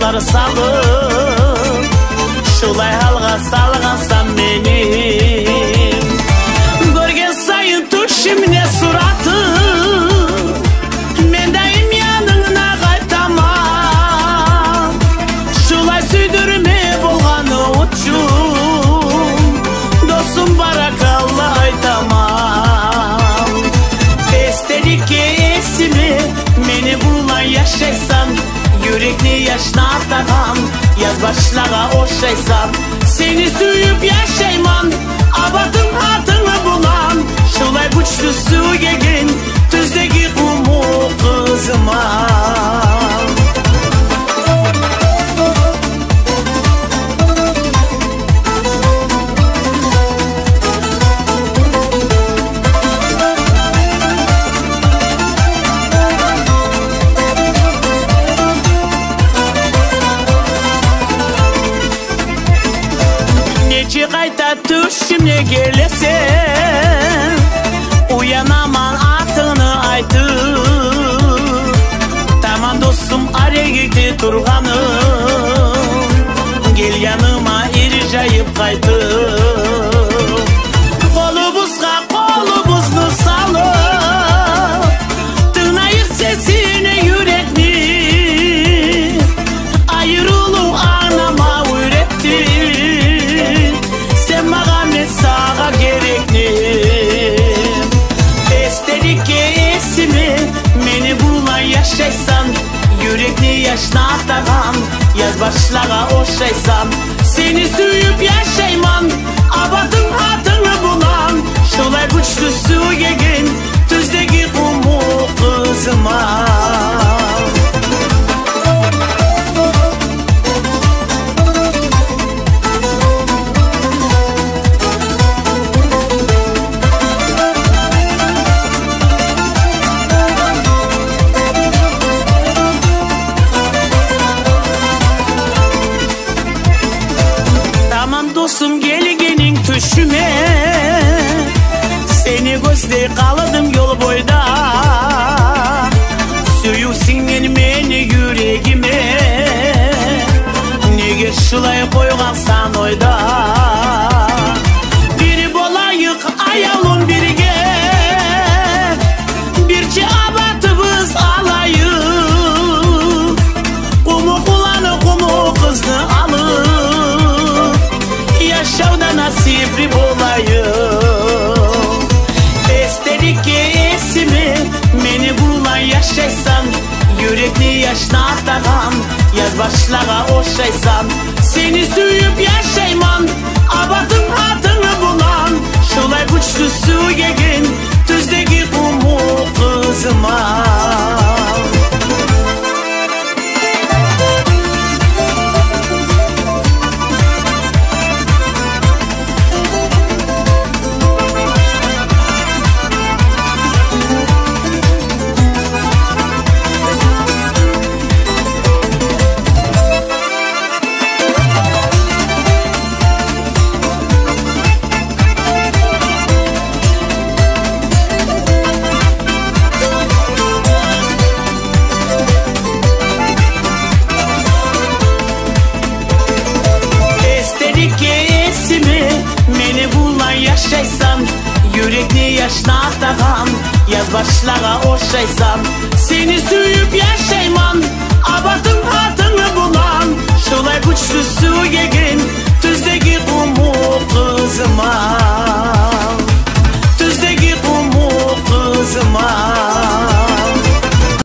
Kozları salıp şulay halga salgansan benim. Görgen sayın tuşimne suratım, mendayım yanına kaytamam. Şulay süydürme bolganı uçum, dostum barakallah aytamam. Estedik ki esimi meni bulan yaşaysan, yürekli yaşına atakan yaz başlara oşaysan. Seni suyup yaşayman, abatın hatını bulan, şulay güçlü su gegin tüzdeki kumu kızıma. Kayta düşümle gelesen, uyanaman atını aytı. Tamam dostum araya gitti turganım, gel yanıma iricayıp kaytı. Kolubuzga kolubuznu salıp, tınayır sesine yürekli, ayrılığı anama üretti. Sağa gerekli estedik ki esimi meni bulan yaşaysan, yürekli yaşına atakan yaz başlara oşaysan. Seni suyup yaşayman, abatın hatını bulan, şulay güçlü su gegin tüzdeki kumu kızıma. Dostum gelgenin tüşüme, seni gözde kaladım yol boyda. Suyuksingen meni yüreğime, nege şulay koygansan oyda. Bir bolayık ayalım birge, birçe abatımız alayık. Kumu kulanı kumu kızını alıp, yaşavda nasipli bulayım. Estedik ki esimi meni bulan yaşaysan, yürekli yaşına atakan yaz başlara oşaysan. Seni suyup yaşayman, abatın hatını bulan, şulay güçlü su gegin tüzdeki kumu kızıma. Yaşaysan, yürekli yaşına atakan yaz başlara oşaysan.